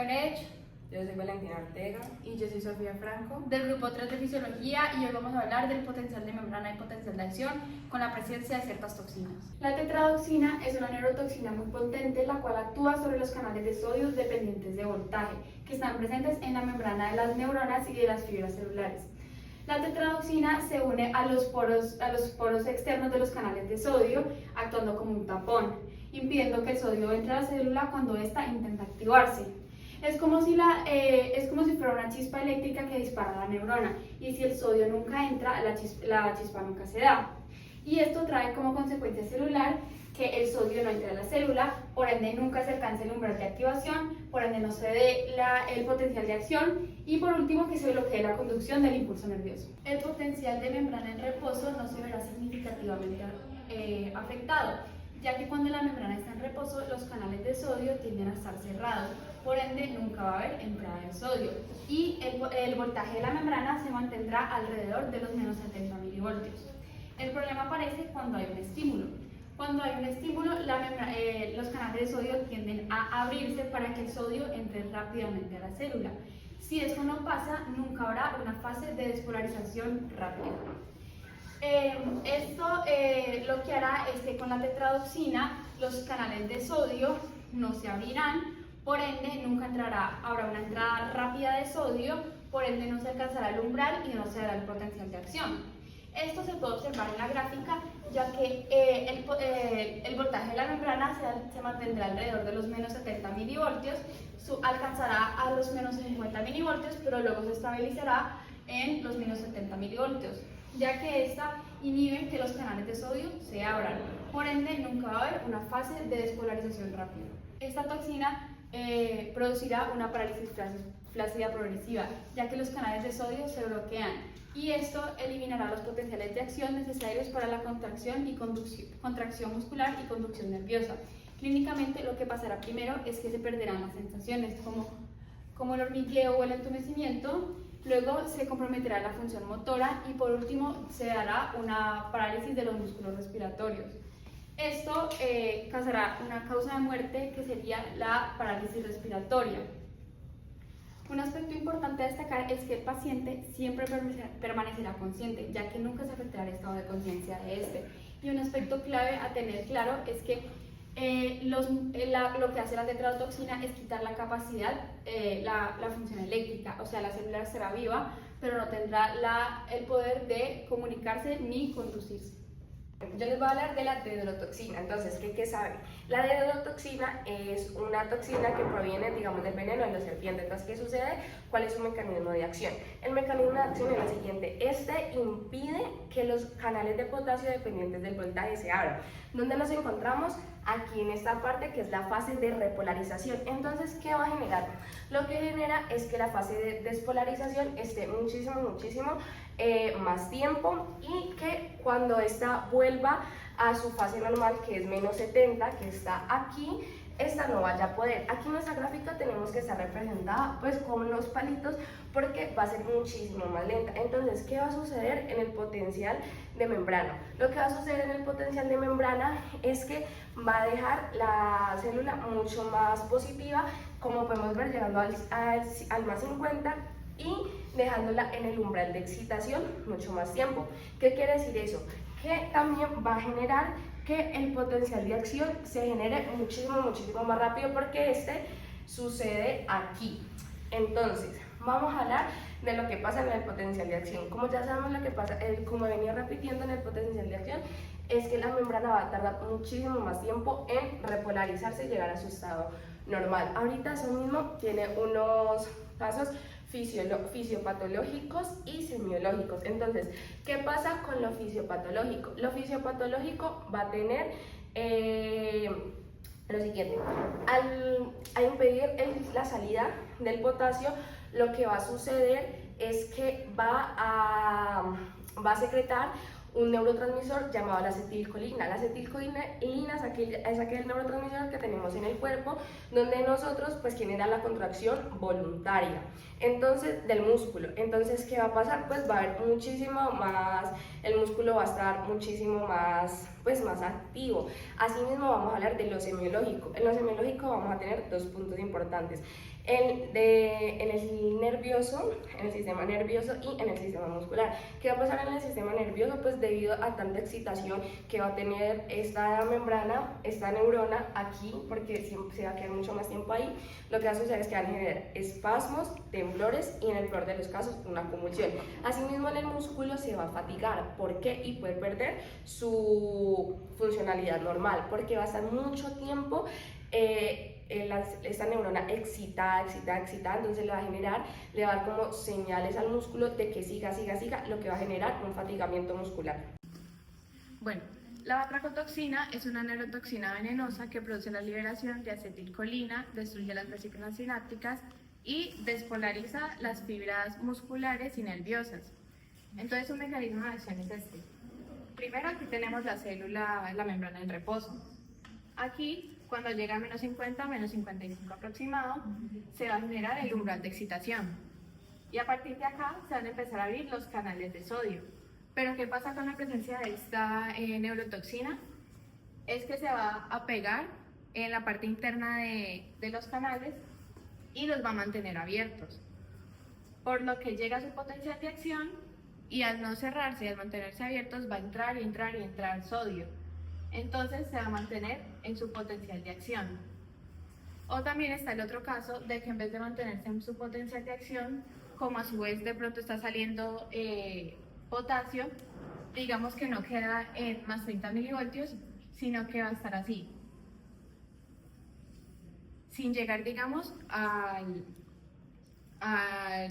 Brecht. Yo soy Valentina Ortega. Y yo soy Sofía Franco. Del grupo 3 de Fisiología, y hoy vamos a hablar del potencial de membrana y potencial de acción con la presencia de ciertas toxinas. La tetradoxina es una neurotoxina muy potente, la cual actúa sobre los canales de sodio dependientes de voltaje, que están presentes en la membrana de las neuronas y de las fibras celulares. La tetradoxina se une a los poros externos de los canales de sodio, actuando como un tapón, impidiendo que el sodio entre a la célula cuando ésta intenta activarse. Es como si fuera una chispa eléctrica que dispara la neurona, y si el sodio nunca entra, la chispa nunca se da. Y esto trae como consecuencia celular que el sodio no entre a la célula, por ende nunca se alcance el umbral de activación, por ende no se dé el potencial de acción, y por último que se bloquee la conducción del impulso nervioso. El potencial de membrana en reposo no se verá significativamente afectado, ya que cuando la membrana está en reposo, los canales de sodio tienden a estar cerrados, por ende nunca va a haber entrada de sodio, y el voltaje de la membrana se mantendrá alrededor de los menos 70 milivoltios. El problema aparece cuando hay un estímulo. Cuando hay un estímulo, los canales de sodio tienden a abrirse para que el sodio entre rápidamente a la célula. Si eso no pasa, nunca habrá una fase de despolarización rápida. Esto lo que hará es que con la tetradoxina los canales de sodio no se abrirán, por ende nunca habrá una entrada rápida de sodio, por ende no se alcanzará el umbral y no se dará el potencial de acción. Esto se puede observar en la gráfica, ya que el voltaje de la membrana se mantendrá alrededor de los menos 70 milivoltios, alcanzará a los menos 50 milivoltios, pero luego se estabilizará en los menos 70 milivoltios, ya que esta inhibe que los canales de sodio se abran, por ende nunca va a haber una fase de despolarización rápida. Esta toxina producirá una parálisis flácida progresiva, ya que los canales de sodio se bloquean, y esto eliminará los potenciales de acción necesarios para la contracción muscular y conducción nerviosa. Clínicamente lo que pasará primero es que se perderán las sensaciones como el hormigueo o el entumecimiento, luego se comprometerá la función motora y por último se dará una parálisis de los músculos respiratorios. Esto causará una causa de muerte que sería la parálisis respiratoria. Un aspecto importante a destacar es que el paciente siempre permanecerá consciente, ya que nunca se afectará el estado de conciencia de este. Y un aspecto clave a tener claro es que lo que hace la tetradotoxina es quitar la capacidad, la función eléctrica, o sea, la célula estará viva, pero no tendrá el poder de comunicarse ni conducirse. Yo les voy a hablar de la dedrotoxina. Entonces, ¿qué saben? La dedrotoxina es una toxina que proviene, digamos, del veneno de la serpiente. Entonces, ¿qué sucede? ¿Cuál es su mecanismo de acción? El mecanismo de acción es el siguiente. Este impide que los canales de potasio dependientes del voltaje se abran. ¿Dónde nos encontramos? Aquí en esta parte que es la fase de repolarización. Entonces, ¿qué va a generar? Lo que genera es que la fase de despolarización esté muchísimo más tiempo, y que cuando esta vuelva a su fase normal, que es menos 70, que está aquí, esta no vaya a poder. Aquí en nuestra gráfica tenemos que estar representada pues con los palitos, porque va a ser muchísimo más lenta. Entonces, ¿qué va a suceder en el potencial de membrana? Lo que va a suceder en el potencial de membrana es que va a dejar la célula mucho más positiva, como podemos ver, llegando al más 50, y dejándola en el umbral de excitación mucho más tiempo. ¿Qué quiere decir eso? Que también va a generar que el potencial de acción se genere muchísimo más rápido, porque este sucede aquí. Entonces, vamos a hablar de lo que pasa en el potencial de acción. Como ya sabemos lo que pasa, como venía repitiendo en el potencial de acción, es que la membrana va a tardar muchísimo más tiempo en repolarizarse y llegar a su estado normal. Ahorita eso mismo tiene unos pasos fisiopatológicos y semiológicos. Entonces, ¿qué pasa con lo fisiopatológico? Lo fisiopatológico va a tener lo siguiente: al impedir la salida del potasio, lo que va a suceder es que va a secretar un neurotransmisor llamado la acetilcolina. La acetilcolina es aquel neurotransmisor que tenemos en el cuerpo, donde nosotros pues genera la contracción voluntaria, entonces, del músculo. Entonces, ¿qué va a pasar? Pues va a haber muchísimo más, el músculo va a estar muchísimo más pues más activo. Asimismo vamos a hablar de lo semiológico. En lo semiológico vamos a tener dos puntos importantes. En el nervioso, en el sistema nervioso y en el sistema muscular. ¿Qué va a pasar en el sistema nervioso? Pues debido a tanta excitación que va a tener esta membrana, esta neurona aquí, porque siempre se va a quedar mucho más tiempo ahí, lo que va a suceder es que van a generar espasmos, temblores y en el peor de los casos una convulsión. Asimismo en el músculo se va a fatigar. ¿Por qué? Y puede perder su funcionalidad normal, porque va a estar mucho tiempo esta neurona excitada, entonces le va a dar como señales al músculo de que siga, lo que va a generar un fatigamiento muscular. Bueno, la batracotoxina es una neurotoxina venenosa que produce la liberación de acetilcolina, destruye las vesículas sinápticas y despolariza las fibras musculares y nerviosas. Entonces, un mecanismo de acción es este. Primero, aquí tenemos la célula, la membrana del reposo. Aquí, cuando llega a menos 50, menos 55 aproximado, se va a generar el umbral de excitación. Y a partir de acá se van a empezar a abrir los canales de sodio. Pero ¿qué pasa con la presencia de esta neurotoxina? Es que se va a pegar en la parte interna de los canales y los va a mantener abiertos. Por lo que llega a su potencial de acción y al no cerrarse y al mantenerse abiertos va a entrar y entrar sodio. Entonces se va a mantener en su potencial de acción. O también está el otro caso de que en vez de mantenerse en su potencial de acción, como a su vez de pronto está saliendo potasio, digamos que no queda en más 30 milivoltios, sino que va a estar así, sin llegar, digamos, al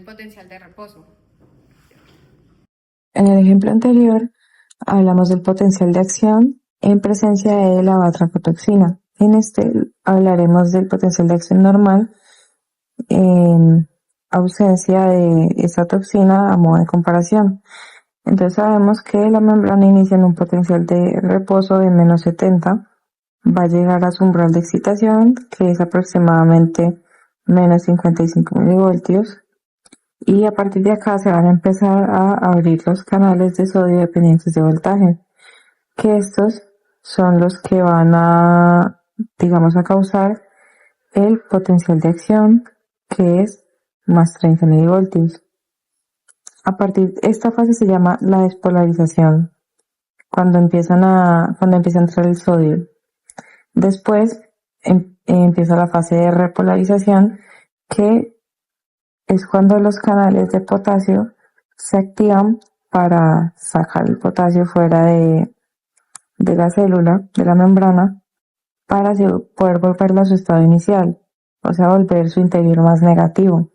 potencial de reposo. En el ejemplo anterior, hablamos del potencial de acción en presencia de la batracotoxina. En este hablaremos del potencial de acción normal en ausencia de esta toxina a modo de comparación. Entonces sabemos que la membrana inicia en un potencial de reposo de menos 70, va a llegar a su umbral de excitación, que es aproximadamente menos 55 milivoltios, y a partir de acá se van a empezar a abrir los canales de sodio dependientes de voltaje, que estos son los que van a, digamos, a causar el potencial de acción, que es más 30 milivoltios. A partir de esta fase se llama la despolarización, cuando empieza a entrar el sodio. Después empieza la fase de repolarización, que es cuando los canales de potasio se activan para sacar el potasio fuera de la célula, de la membrana, para así poder volverlo a su estado inicial, o sea, volver su interior más negativo.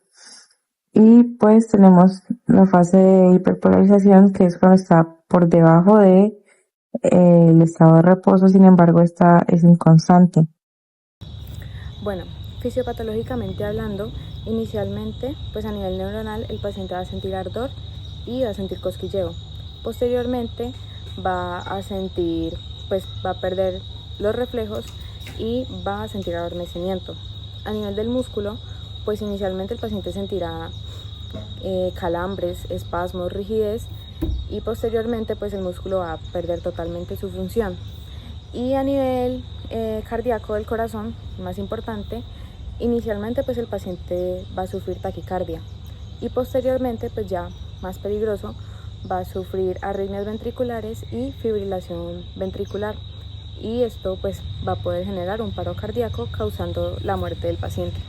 Y pues tenemos la fase de hiperpolarización, que es cuando está por debajo de el estado de reposo, sin embargo es inconstante. Bueno, fisiopatológicamente hablando, inicialmente, pues a nivel neuronal, el paciente va a sentir ardor y va a sentir cosquilleo. Posteriormente va a sentir, pues va a perder los reflejos y va a sentir adormecimiento. A nivel del músculo, pues inicialmente el paciente sentirá calambres, espasmos, rigidez y posteriormente pues el músculo va a perder totalmente su función. Y a nivel cardíaco del corazón, más importante, inicialmente pues el paciente va a sufrir taquicardia y posteriormente, pues ya más peligroso, va a sufrir arritmias ventriculares y fibrilación ventricular, y esto pues va a poder generar un paro cardíaco causando la muerte del paciente.